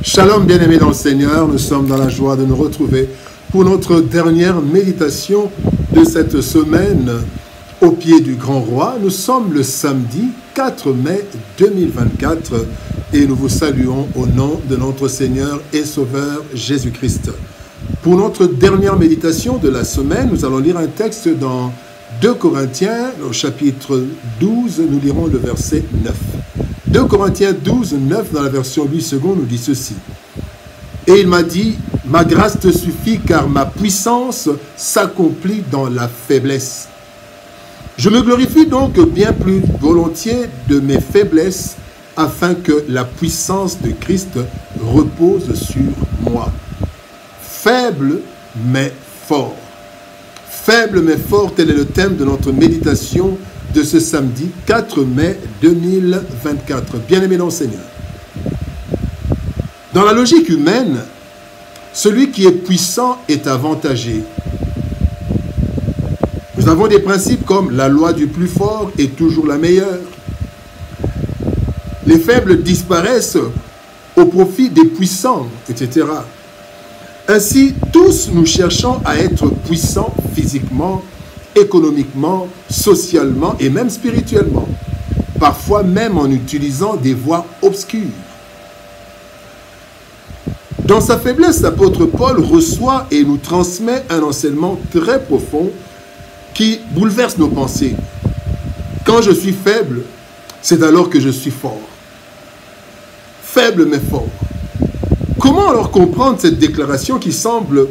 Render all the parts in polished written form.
Shalom bien-aimés dans le Seigneur, nous sommes dans la joie de nous retrouver pour notre dernière méditation de cette semaine au pied du Grand Roi. Nous sommes le samedi 4 mai 2024 et nous vous saluons au nom de notre Seigneur et Sauveur Jésus-Christ. Pour notre dernière méditation de la semaine, nous allons lire un texte dans 2 Corinthiens, au chapitre 12, nous lirons le verset 9. 2 Corinthiens 12, 9, dans la version 8 secondes, nous dit ceci. Et il m'a dit, ma grâce te suffit car ma puissance s'accomplit dans la faiblesse. Je me glorifie donc bien plus volontiers de mes faiblesses afin que la puissance de Christ repose sur moi. Faible mais fort. Faible mais fort, tel est le thème de notre méditation de ce samedi 4 mai 2024. Bien-aimés dans le Seigneur. Dans la logique humaine, celui qui est puissant est avantagé. Nous avons des principes comme la loi du plus fort est toujours la meilleure. Les faibles disparaissent au profit des puissants, etc. Ainsi, tous nous cherchons à être puissants physiquement, économiquement, socialement et même spirituellement. Parfois même en utilisant des voies obscures. Dans sa faiblesse, l'apôtre Paul reçoit et nous transmet un enseignement très profond qui bouleverse nos pensées. Quand je suis faible, c'est alors que je suis fort. Faible mais fort. Comment alors comprendre cette déclaration qui semble,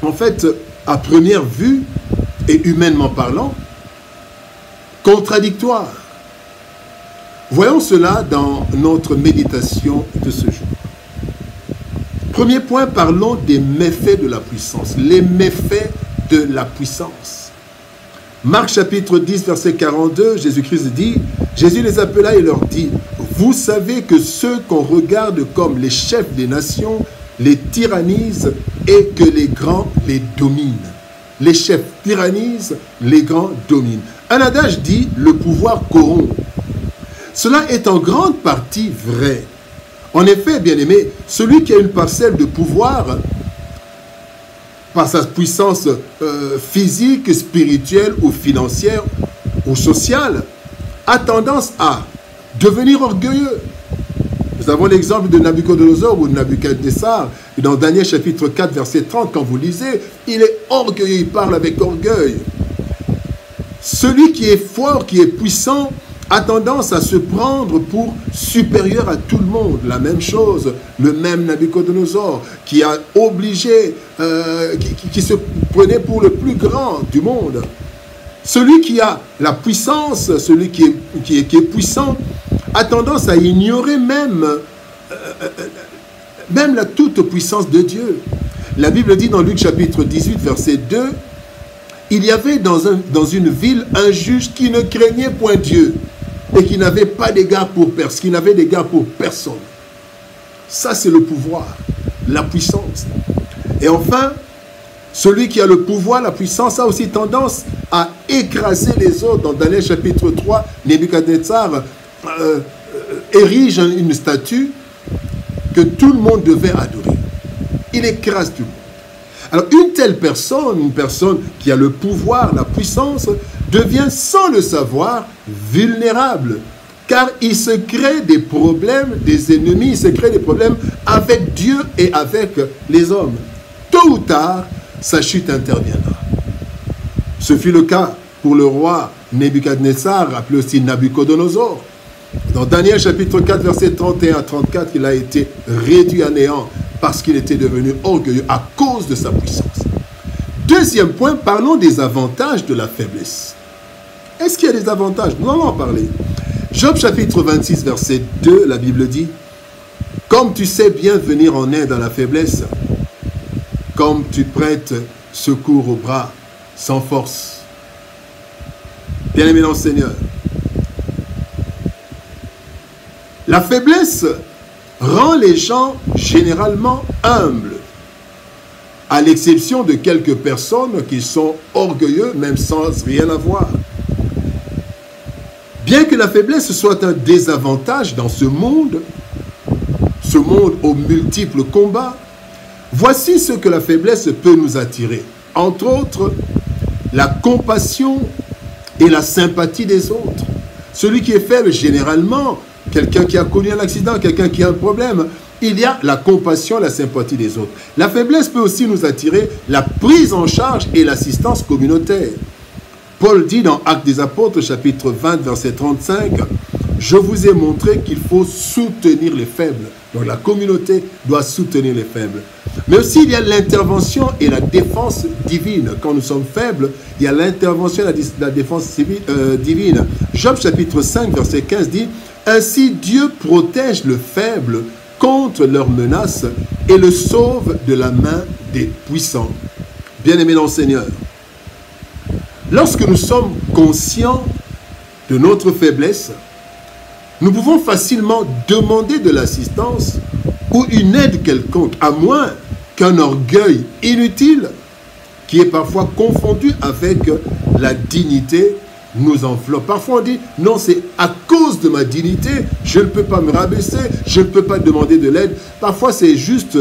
en fait, à première vue et humainement parlant, contradictoire? Voyons cela dans notre méditation de ce jour. Premier point, parlons des méfaits de la puissance. Les méfaits de la puissance. Marc chapitre 10, verset 42, Jésus-Christ dit, Jésus les appela et leur dit, vous savez que ceux qu'on regarde comme les chefs des nations les tyrannisent et que les grands les dominent. Les chefs tyrannisent, les grands dominent. Un adage dit, le pouvoir corrompt. Cela est en grande partie vrai. En effet, bien-aimé, celui qui a une parcelle de pouvoir, par sa puissance physique, spirituelle ou financière ou sociale, a tendance à devenir orgueilleux. Nous avons l'exemple de Nabucodonosor ou de Nabucodonosor dans Daniel chapitre 4 verset 30, quand vous lisez, il est orgueilleux, il parle avec orgueil. Celui qui est fort, qui est puissant, a tendance à se prendre pour supérieur à tout le monde. La même chose, le même Nabucodonosor, qui a obligé, qui se prenait pour le plus grand du monde. Celui qui a la puissance, celui qui est puissant, a tendance à ignorer même la toute-puissance de Dieu. La Bible dit dans Luc chapitre 18, verset 2, « Il y avait dans une ville un juge qui ne craignait point Dieu et qui n'avait pas d'égard pour personne, qui n'avait d'égard pour personne. » Ça, c'est le pouvoir, la puissance. Et enfin, celui qui a le pouvoir, la puissance, a aussi tendance à écraser les autres. Dans Daniel chapitre 3, Nebuchadnezzar érige une statue que tout le monde devait adorer. Il écrase tout le monde. Alors une telle personne, une personne qui a le pouvoir, la puissance, devient sans le savoir vulnérable. Car il se crée des problèmes, des ennemis, il se crée des problèmes avec Dieu et avec les hommes. Tôt ou tard, sa chute interviendra. Ce fut le cas pour le roi Nebuchadnezzar, appelé aussi Nabucodonosor. Dans Daniel chapitre 4, verset 31 à 34, il a été réduit à néant parce qu'il était devenu orgueilleux à cause de sa puissance. Deuxième point, parlons des avantages de la faiblesse. Est-ce qu'il y a des avantages? Nous allons en parler. Job chapitre 26, verset 2, la Bible dit, « Comme tu sais bien venir en aide à la faiblesse, comme tu prêtes secours aux bras sans force. » Bien-aimé dans le Seigneur, la faiblesse rend les gens généralement humbles, à l'exception de quelques personnes qui sont orgueilleux, même sans rien avoir. Bien que la faiblesse soit un désavantage dans ce monde, ce monde aux multiples combats, voici ce que la faiblesse peut nous attirer. Entre autres, la compassion et la sympathie des autres. Celui qui est faible, généralement, quelqu'un qui a connu un accident, quelqu'un qui a un problème, il y a la compassion, la sympathie des autres. La faiblesse peut aussi nous attirer la prise en charge et l'assistance communautaire. Paul dit dans Actes des Apôtres, chapitre 20, verset 35, « Je vous ai montré qu'il faut soutenir les faibles. » Donc la communauté doit soutenir les faibles. Mais aussi il y a l'intervention et la défense divine. Quand nous sommes faibles, il y a l'intervention et la défense divine. Job chapitre 5, verset 15 dit, « Ainsi Dieu protège le faible contre leurs menaces et le sauve de la main des puissants. » Bien-aimés dans le Seigneur, lorsque nous sommes conscients de notre faiblesse, nous pouvons facilement demander de l'assistance ou une aide quelconque, à moins qu'un orgueil inutile, qui est parfois confondu avec la dignité, nous enveloppe. Parfois on dit, non, c'est à cause de ma dignité, je ne peux pas me rabaisser, je ne peux pas demander de l'aide. Parfois c'est juste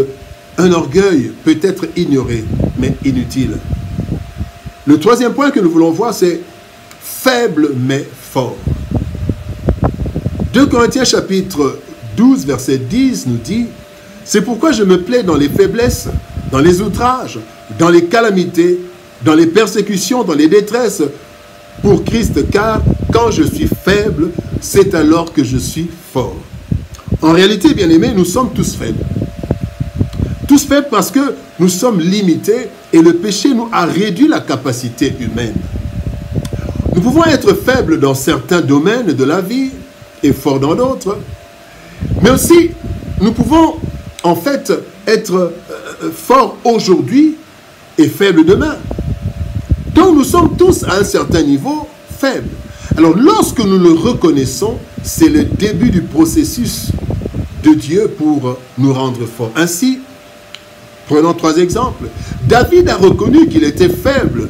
un orgueil, peut-être ignoré, mais inutile. Le troisième point que nous voulons voir, c'est faible mais fort. 2 Corinthiens chapitre 12, verset 10 nous dit, « C'est pourquoi je me plais dans les faiblesses, dans les outrages, dans les calamités, dans les persécutions, dans les détresses, pour Christ, car quand je suis faible, c'est alors que je suis fort. » En réalité, bien-aimés, nous sommes tous faibles. Tous faibles parce que nous sommes limités et le péché nous a réduit la capacité humaine. Nous pouvons être faibles dans certains domaines de la vie et forts dans d'autres. Mais aussi, nous pouvons en fait être forts aujourd'hui et faibles demain. Donc nous sommes tous à un certain niveau faibles. Alors lorsque nous le reconnaissons, c'est le début du processus de Dieu pour nous rendre forts. Ainsi, prenons 3 exemples. David a reconnu qu'il était faible,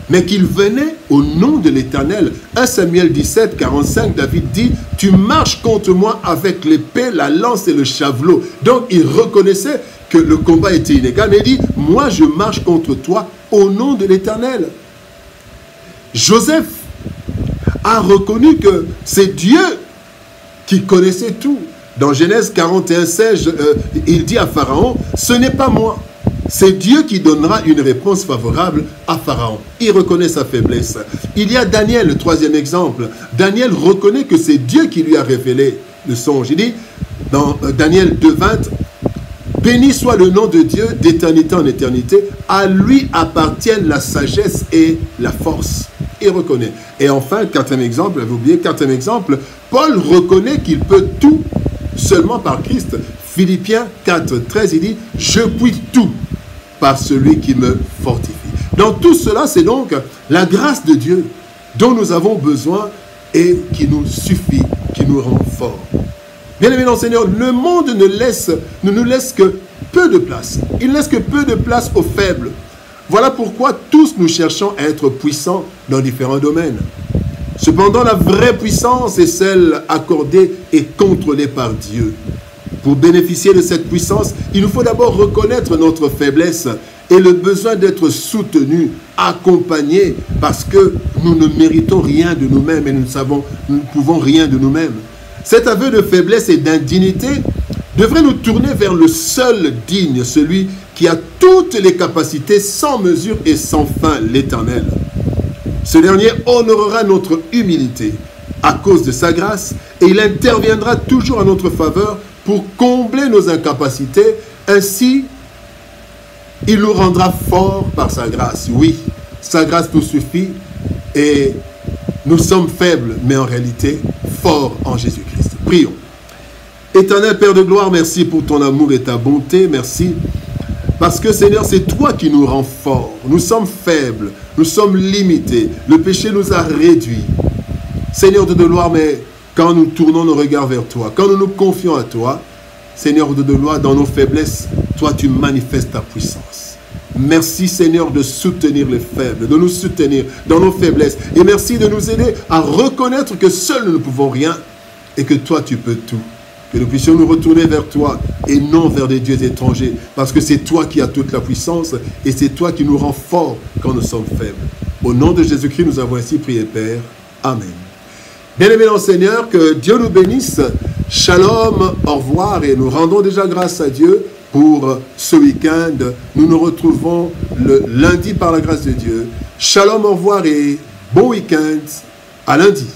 mais qu'il venait au nom de l'Éternel. 1 Samuel 17, 45, David dit, « Tu marches contre moi avec l'épée, la lance et le javelot. » Donc il reconnaissait que le combat était inégal, mais il dit, « Moi je marche contre toi au nom de l'Éternel. » Joseph a reconnu que c'est Dieu qui connaissait tout. Dans Genèse 41, 16, il dit à Pharaon, « Ce n'est pas moi. C'est Dieu qui donnera une réponse favorable à Pharaon. » Il reconnaît sa faiblesse. Il y a Daniel, le 3e exemple. Daniel reconnaît que c'est Dieu qui lui a révélé le songe. Il dit, dans Daniel 2, 20, « Béni soit le nom de Dieu d'éternité en éternité. À lui appartiennent la sagesse et la force. » Il reconnaît. Et enfin, 4e exemple, vous oubliez, 4e exemple, Paul reconnaît qu'il peut tout seulement par Christ. Philippiens 4, 13, il dit, « Je puis tout par celui qui me fortifie. » Dans tout cela, c'est donc la grâce de Dieu dont nous avons besoin et qui nous suffit, qui nous rend forts. Bien-aimés dans le Seigneur, le monde ne nous laisse que peu de place. Il ne laisse que peu de place aux faibles. Voilà pourquoi tous nous cherchons à être puissants dans différents domaines. Cependant, la vraie puissance est celle accordée et contrôlée par Dieu. Pour bénéficier de cette puissance, il nous faut d'abord reconnaître notre faiblesse et le besoin d'être soutenus, accompagnés, parce que nous ne méritons rien de nous-mêmes et nous ne pouvons rien de nous-mêmes. Cet aveu de faiblesse et d'indignité devrait nous tourner vers le seul digne, celui qui a toutes les capacités sans mesure et sans fin, l'Éternel. Ce dernier honorera notre humilité à cause de sa grâce et il interviendra toujours en notre faveur pour combler nos incapacités. Ainsi, il nous rendra forts par sa grâce. Oui, sa grâce nous suffit et nous sommes faibles, mais en réalité, forts en Jésus-Christ. Prions. Éternel Père de gloire, merci pour ton amour et ta bonté. Merci parce que Seigneur, c'est toi qui nous rends forts. Nous sommes faibles, nous sommes limités. Le péché nous a réduits. Seigneur de gloire, mais quand nous tournons nos regards vers toi, quand nous nous confions à toi, Seigneur de gloire, dans nos faiblesses, toi tu manifestes ta puissance. Merci Seigneur de soutenir les faibles, de nous soutenir dans nos faiblesses. Et merci de nous aider à reconnaître que seuls nous ne pouvons rien et que toi tu peux tout. Que nous puissions nous retourner vers toi et non vers des dieux étrangers. Parce que c'est toi qui as toute la puissance et c'est toi qui nous rends forts quand nous sommes faibles. Au nom de Jésus-Christ, nous avons ainsi prié, Père. Amen. Bien-aimés dans le Seigneur, que Dieu nous bénisse. Shalom, au revoir. Et nous rendons déjà grâce à Dieu pour ce week-end. Nous nous retrouvons le lundi par la grâce de Dieu. Shalom, au revoir et bon week-end. À lundi.